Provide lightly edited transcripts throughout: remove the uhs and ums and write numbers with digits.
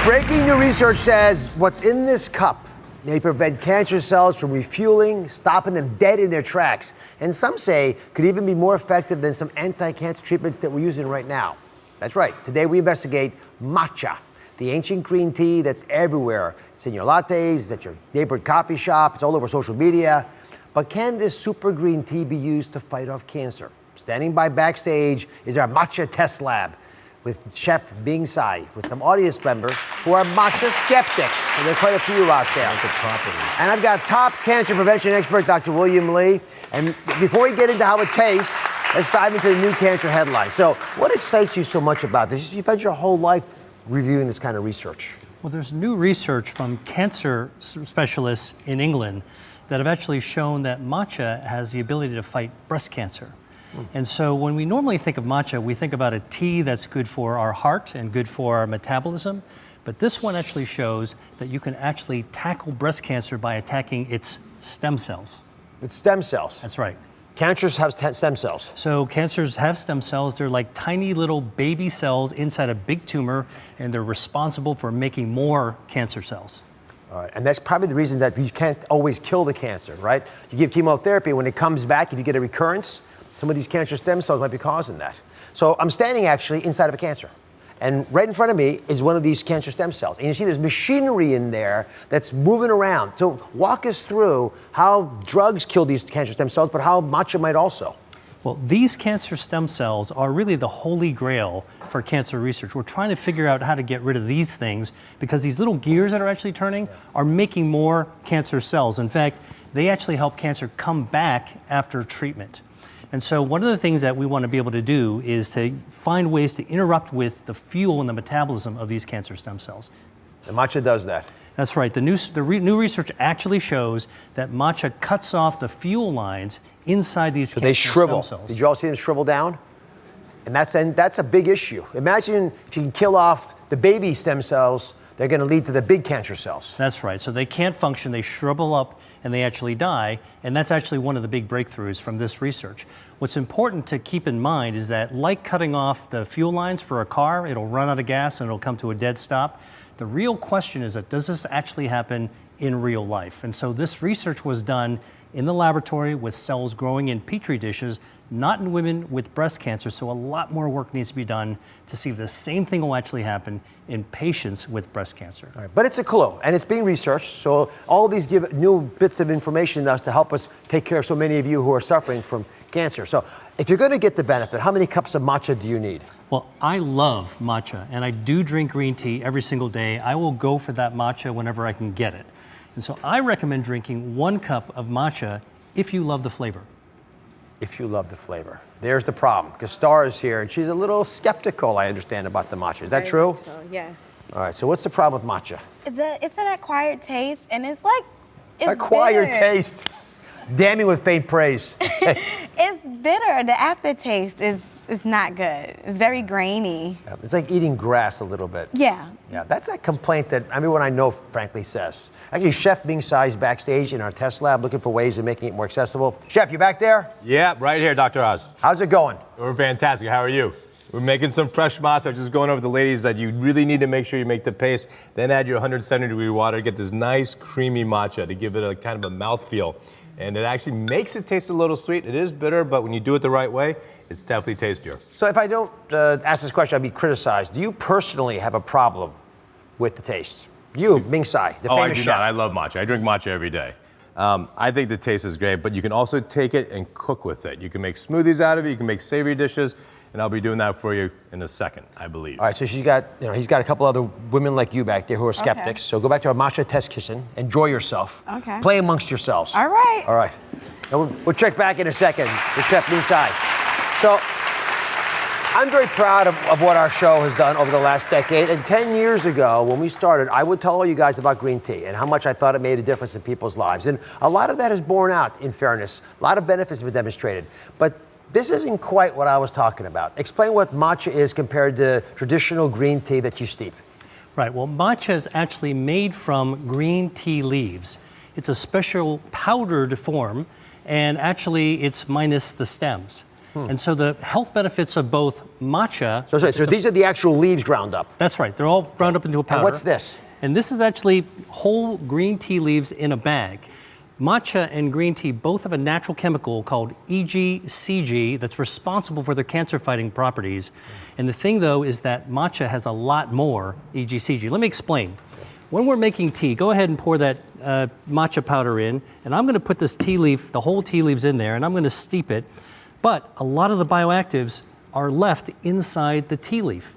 Breaking new research says what's in this cup may prevent cancer cells from refueling, stopping them dead in their tracks. And some say could even be more effective than some anti-cancer treatments that we're using right now. That's right. Today we investigate matcha, the ancient green tea that's everywhere. It's in your lattes, it's at your neighborhood coffee shop, it's all over social media. But can this super green tea be used to fight off cancer? Standing by backstage is our matcha test lab with Chef Ming Tsai, with some audience members who are matcha skeptics. And there are quite a few out there. And I've got top cancer prevention expert, Dr. William Lee. And before we get into how it tastes, let's dive into the new cancer headline. So what excites you so much about this? You've spent your whole life reviewing this kind of research. Well, there's new research from cancer specialists in England that have actually shown that matcha has the ability to fight breast cancer. And so when we normally think of matcha, we think about a tea that's good for our heart and good for our metabolism. But this one actually shows that you can actually tackle breast cancer by attacking its stem cells. It's stem cells. That's right. Cancers have stem cells. So cancers have stem cells. They're like tiny little baby cells inside a big tumor, and they're responsible for making more cancer cells. All right, and that's probably the reason that you can't always kill the cancer, right? You give chemotherapy, when it comes back, if you get a recurrence, some of these cancer stem cells might be causing that. So I'm standing actually inside of a cancer. And right in front of me is one of these cancer stem cells. And you see there's machinery in there that's moving around. So walk us through how drugs kill these cancer stem cells, but how matcha might also. Well, these cancer stem cells are really the holy grail for cancer research. We're trying to figure out how to get rid of these things because these little gears that are actually turning are making more cancer cells. In fact, they actually help cancer come back after treatment. And so one of the things that we want to be able to do is to find ways to interrupt with the fuel and the metabolism of these cancer stem cells. And matcha does that. That's right. The new research actually shows that matcha cuts off the fuel lines inside these cancer shrivel. stem cells. Did you all see them shrivel down? And that's a big issue. Imagine if you can kill off the baby stem cells, they're going to lead to the big cancer cells. That's right. So they can't function, they shrivel up, and they actually die. And that's actually one of the big breakthroughs from this research. What's important to keep in mind is that, like cutting off the fuel lines for a car, it'll run out of gas and it'll come to a dead stop. The real question is that, does this actually happen in real life? And so this research was done in the laboratory with cells growing in petri dishes, not in women with breast cancer. So a lot more work needs to be done to see if the same thing will actually happen in patients with breast cancer. All right, but it's a clue, and it's being researched. So all of these give new bits of information to us to help us take care of so many of you who are suffering from cancer. So if you're going to get the benefit, how many cups of matcha do you need? Well, I love matcha, and I do drink green tea every single day. I will go for that matcha whenever I can get it. And so I recommend drinking 1 cup of matcha if you love the flavor. If you love the flavor. There's the problem, because Star is here, and she's a little skeptical, I understand, about the matcha. Is that true? So, yes. All right, so what's the problem with matcha? It's an acquired taste, and it's Acquired bitter. taste. Damning with faint praise. It's bitter. The aftertaste is not good. It's very grainy. Yeah, it's like eating grass a little bit. Yeah. Yeah, that's a complaint that everyone I know frankly says. Actually, Chef Ming Tsai is backstage in our test lab looking for ways of making it more accessible. Chef, you back there? Yeah, right here, Dr. Oz. How's it going? We're fantastic. How are you? We're making some fresh matcha. Just going over the ladies that you really need to make sure you make the paste. Then add your 170-degree water to get this nice creamy matcha to give it a kind of a mouthfeel. And it actually makes it taste a little sweet. It is bitter, but when you do it the right way, it's definitely tastier. So if I don't ask this question, I'd be criticized. Do you personally have a problem with the taste? You, Ming Tsai, the famous I do chef. not. I love matcha. I drink matcha every day. I think the taste is great, but you can also take it and cook with it. You can make smoothies out of it. You can make savory dishes. And I'll be doing that for you in a second, I believe. All right, so he's got a couple other women like you back there who are skeptics. Okay. So go back to our matcha test kitchen. Enjoy yourself. Okay. Play amongst yourselves. All right. All right. Now we'll check back in a second with Chef Ming Tsai. So I'm very proud of what our show has done over the last decade. And 10 years ago, when we started, I would tell all you guys about green tea and how much I thought it made a difference in people's lives. And a lot of that has borne out, in fairness. A lot of benefits have been demonstrated. But this isn't quite what I was talking about. Explain what matcha is compared to traditional green tea that you steep. Right, well, matcha is actually made from green tea leaves. It's a special powdered form, and actually it's minus the stems. And so the health benefits of both matcha. So these are the actual leaves ground up. That's right. They're all ground up into a powder. And what's this? And this is actually whole green tea leaves in a bag. Matcha and green tea both have a natural chemical called EGCG that's responsible for their cancer-fighting properties. And the thing, though, is that matcha has a lot more EGCG. Let me explain. When we're making tea, go ahead and pour that matcha powder in, and I'm going to put this tea leaf, the whole tea leaves in there, and I'm going to steep it. But a lot of the bioactives are left inside the tea leaf.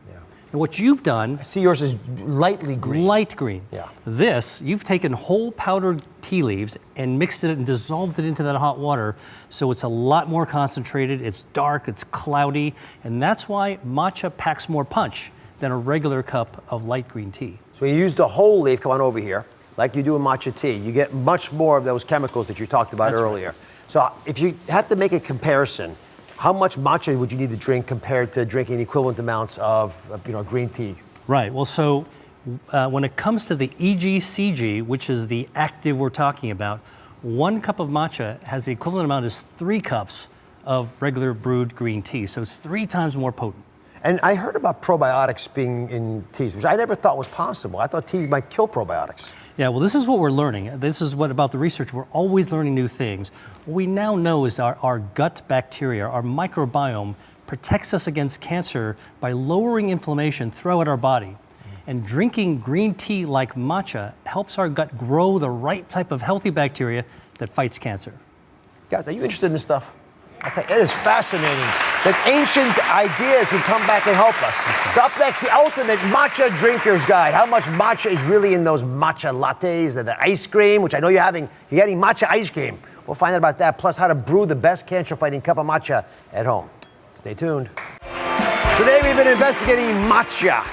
And what you've done... I see yours is lightly green. Light green. Yeah. This, you've taken whole powdered tea leaves and mixed it and dissolved it into that hot water, so it's a lot more concentrated, it's dark, it's cloudy, and that's why matcha packs more punch than a regular cup of light green tea. So you use the whole leaf, come on over here, like you do in matcha tea. You get much more of those chemicals that you talked about earlier. Right. So if you had to make a comparison, how much matcha would you need to drink compared to drinking equivalent amounts of green tea? Right. Well, so when it comes to the EGCG, which is the active we're talking about, 1 cup of matcha has the equivalent amount as 3 cups of regular brewed green tea. So it's 3 times more potent. And I heard about probiotics being in teas, which I never thought was possible. I thought teas might kill probiotics. Yeah, well, this is what we're learning. This is what about the research. We're always learning new things. What we now know is our gut bacteria, our microbiome, protects us against cancer by lowering inflammation throughout our body. And drinking green tea like matcha helps our gut grow the right type of healthy bacteria that fights cancer. Guys, are you interested in this stuff? It is fascinating that ancient ideas can come back and help us. So up next, the ultimate matcha drinker's guide. How much matcha is really in those matcha lattes and the ice cream, which I know you're getting matcha ice cream. We'll find out about that, plus how to brew the best cancer-fighting cup of matcha at home. Stay tuned. Today we've been investigating matcha.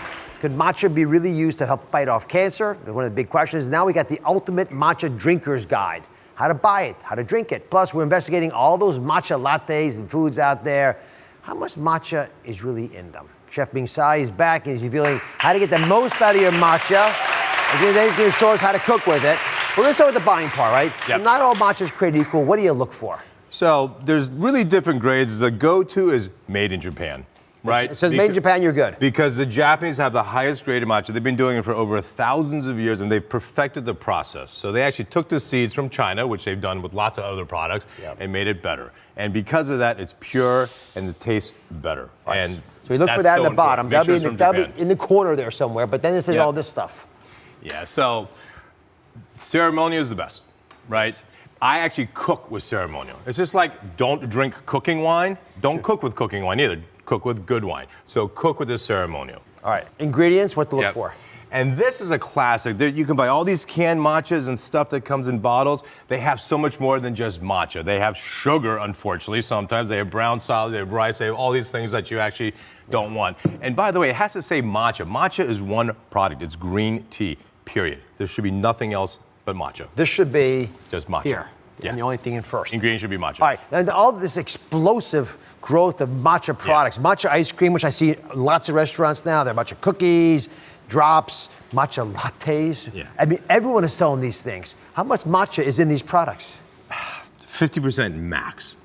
Could matcha be really used to help fight off cancer? One of the big questions. Now we got the ultimate matcha drinker's guide. How to buy it, how to drink it. Plus, we're investigating all those matcha lattes and foods out there. How much matcha is really in them? Chef Ming Tsai is back and he's revealing how to get the most out of your matcha. And then he's going to show us how to cook with it. Well, let's start with the buying part, right? Yep. So not all matcha is created equal. What do you look for? So there's really different grades. The go-to is made in Japan. Right? It says made in Japan, you're good. Because the Japanese have the highest grade of matcha. They've been doing it for over thousands of years, and they've perfected the process. So they actually took the seeds from China, which they've done with lots of other products, and made it better. And because of that, it's pure and it tastes better. Nice. And so you look for that in the bottom. That'll be in the corner there somewhere, but then it says all this stuff. Yeah, so ceremonial is the best, right? I actually cook with ceremonial. It's just like don't drink cooking wine. Don't cook with cooking wine either. Cook with good wine. So cook with the ceremonial. All right, ingredients, what to look for. And this is a classic. You can buy all these canned matchas and stuff that comes in bottles. They have so much more than just matcha. They have sugar, unfortunately, sometimes. They have brown solid, they have rice, they have all these things that you actually don't want. And by the way, it has to say matcha. Matcha is one product. It's green tea, period. There should be nothing else but matcha. This should be just matcha. Here. And the only thing in first. Ingredient should be matcha. All right, and all this explosive growth of matcha products. Matcha ice cream, which I see lots of restaurants now. There are matcha cookies, drops, matcha lattes. Yeah. I mean, everyone is selling these things. How much matcha is in these products? 50% max.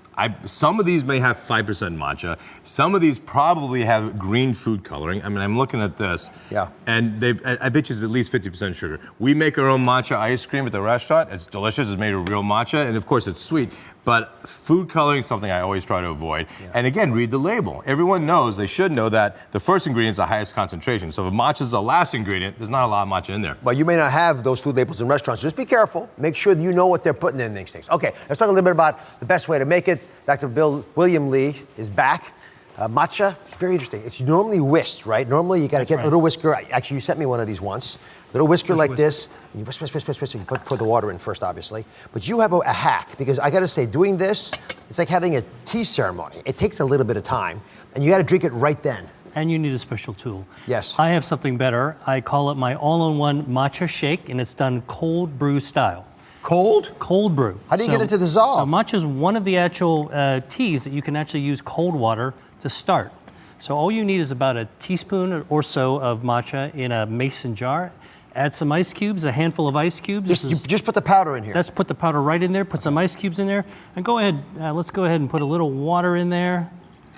Some of these may have 5% matcha. Some of these probably have green food coloring. I mean, I'm looking at this. Yeah. And I bet you it's at least 50% sugar. We make our own matcha ice cream at the restaurant. It's delicious. It's made of real matcha. And of course, it's sweet. But food coloring is something I always try to avoid. Yeah. And again, read the label. Everyone knows, they should know that the first ingredient is the highest concentration. So if matcha is the last ingredient, there's not a lot of matcha in there. Well, you may not have those food labels in restaurants. Just be careful. Make sure you know what they're putting in these things. Okay, let's talk a little bit about the best way to make it. Dr. William Lee is back. Matcha, very interesting. It's normally whisked, right? Normally you got to get a little whisker. Actually, you sent me one of these once. Little whisker like this. And you whisk, and you put the water in first, obviously. But you have a hack, because I got to say, doing this, it's like having a tea ceremony. It takes a little bit of time, and you got to drink it right then. And you need a special tool. Yes. I have something better. I call it my all-in-one matcha shake, and it's done cold brew style. Cold? Cold brew. How do you get it to dissolve? So matcha is one of the actual teas that you can actually use cold water to start. So all you need is about a teaspoon or so of matcha in a mason jar. Add some ice cubes, a handful of ice cubes. Just put the powder in here. Let's put the powder right in there. Put some ice cubes in there. And go ahead, let's go ahead and put a little water in there.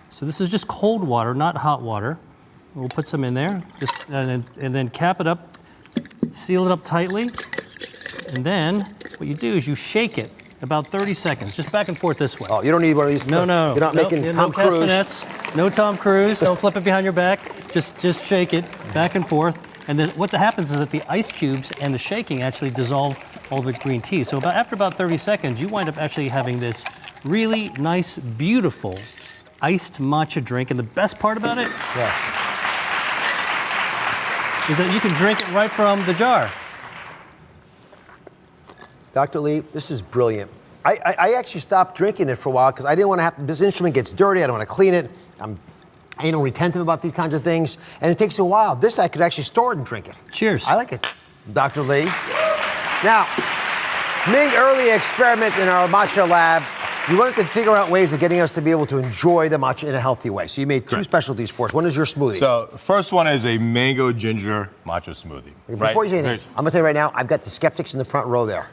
So this is just cold water, not hot water. We'll put some in there, just, and then cap it up, seal it up tightly, and then what you do is you shake it about 30 seconds, just back and forth this way. Oh, you don't need one of these. No. You're not making no Tom Cruise. castanets, no Tom Cruise. Don't flip it behind your back. Just shake it back and forth. And then what happens is that the ice cubes and the shaking actually dissolve all the green tea. So after about 30 seconds, you wind up actually having this really nice, beautiful iced matcha drink. And the best part about it is that you can drink it right from the jar. Dr. Lee, this is brilliant. I actually stopped drinking it for a while because I didn't want to have, this instrument gets dirty, I don't want to clean it. I'm anal retentive about these kinds of things, and it takes a while. This I could actually store it and drink it. Cheers. I like it. Dr. Lee. Now, Ming, early experiment in our matcha lab, you wanted to figure out ways of getting us to be able to enjoy the matcha in a healthy way. So you made two specialties for us. One is your smoothie. So first one is a mango ginger matcha smoothie. Before you say anything, I'm gonna tell you right now, I've got the skeptics in the front row there.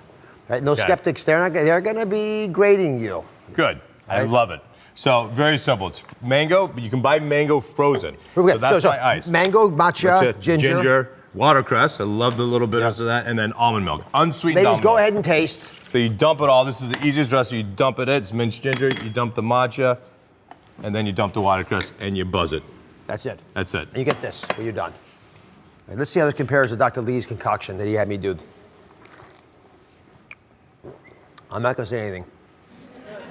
Right? And those skeptics, they're gonna be grading you. Good. I love it. So very simple. It's mango, but you can buy mango frozen. Okay. So that's my ice. Mango, matcha, ginger. Watercress. I love the little bit of that, and then almond milk, unsweetened Ladies, almond go milk. ahead and taste. So you dump it all. This is the easiest recipe. You dump it in. It's minced ginger. You dump the matcha, and then you dump the watercress, and you buzz it. That's it. That's it. And you get this when you're done. All right, let's see how this compares to Dr. Lee's concoction that he had me do. I'm not gonna say anything,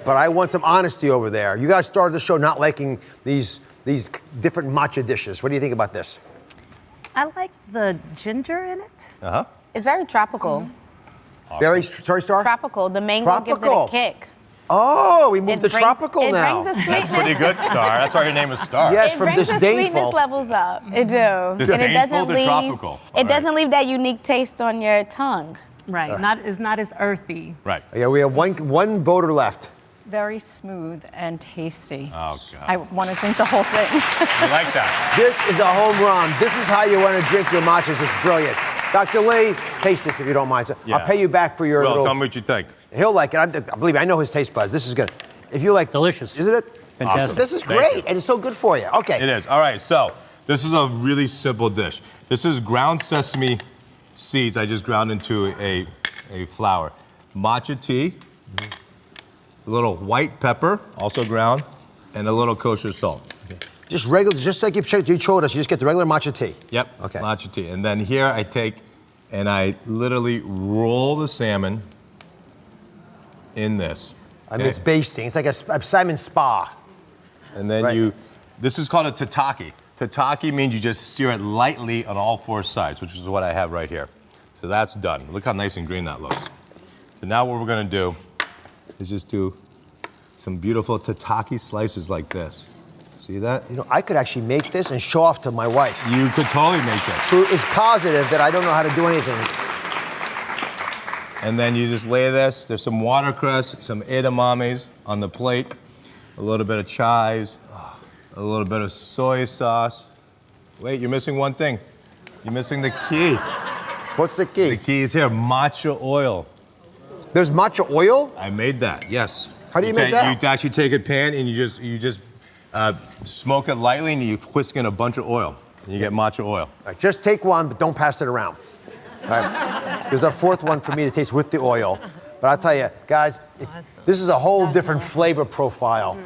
but I want some honesty over there. You guys started the show not liking these different matcha dishes. What do you think about this? I like the ginger in it. It's very tropical. Very, sorry, Star? Tropical. The mango gives it Tropical. a kick. Oh, we moved to brings- tropical it now. brings the sweetness. Pretty good, Star. That's why your name is Star. Yes, It from brings the sweetness disdainful. levels up. It do. And it Disdainful doesn't to leave. tropical. It doesn't leave that unique taste on your tongue. Right. It's not as earthy. Right. Yeah, we have one voter left. Very smooth and tasty. Oh, God. I want to drink the whole thing. You like that? This is a home run. This is how you want to drink your matchas. It's brilliant. Dr. Lee, taste this if you don't mind. So Yeah. I'll pay you back for your Well, little... tell me what you think. He'll like it. Believe me, I know his taste buds. This is good. If you like... Delicious. Isn't it? Fantastic. This is Thank great, you. and it's so good for you. Okay. It is. All right, so this is a really simple dish. This is ground sesame seeds I just ground into a flour. Matcha tea, a little white pepper, also ground, and a little kosher salt. Just regular, just like you showed us, you just get the regular matcha tea. Yep, Okay. matcha tea. And then here I take and I literally roll the salmon in this. I mean, it's basting. It's like a Simon Spa. And then Right. this is called a tataki. Tataki means you just sear it lightly on all four sides, which is what I have right here. So that's done. Look how nice and green that looks. So now what we're gonna do is just do some beautiful tataki slices like this. See that? You know, I could actually make this and show off to my wife, You could totally make this. who is positive that I don't know how to do anything. And then you just lay this. There's some watercress, some edamames on the plate, a little bit of chives, a little bit of soy sauce. Wait, you're missing one thing. You're missing the key. What's the key? The key is here, matcha oil. There's matcha oil? I made that, yes. How do you make that? You actually take a pan and you just smoke it lightly and you whisk in a bunch of oil. And you get matcha oil. All right, just take one, but don't pass it around. All right. There's a fourth one for me to taste with the oil. But I'll tell you, guys, this is a whole different flavor profile.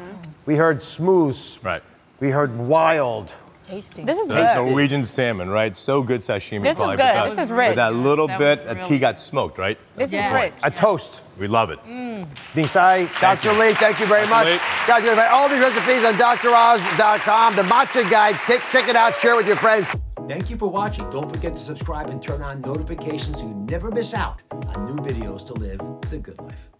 We heard smooth. Right. We heard wild. Tasty. This is That's good. Norwegian salmon, right? So good sashimi. This is probably, good. but that- This is rich. But that little That bit was of tea really- got smoked, right? This Yeah. is rich. A toast. We love it. Ming Tsai, Dr. Lee, thank you very much. Lee. Guys, you can find all these recipes on DrOz.com. The Matcha Guide. Check it out. Share it with your friends. Thank you for watching. Don't forget to subscribe and turn on notifications so you never miss out on new videos to live the good life.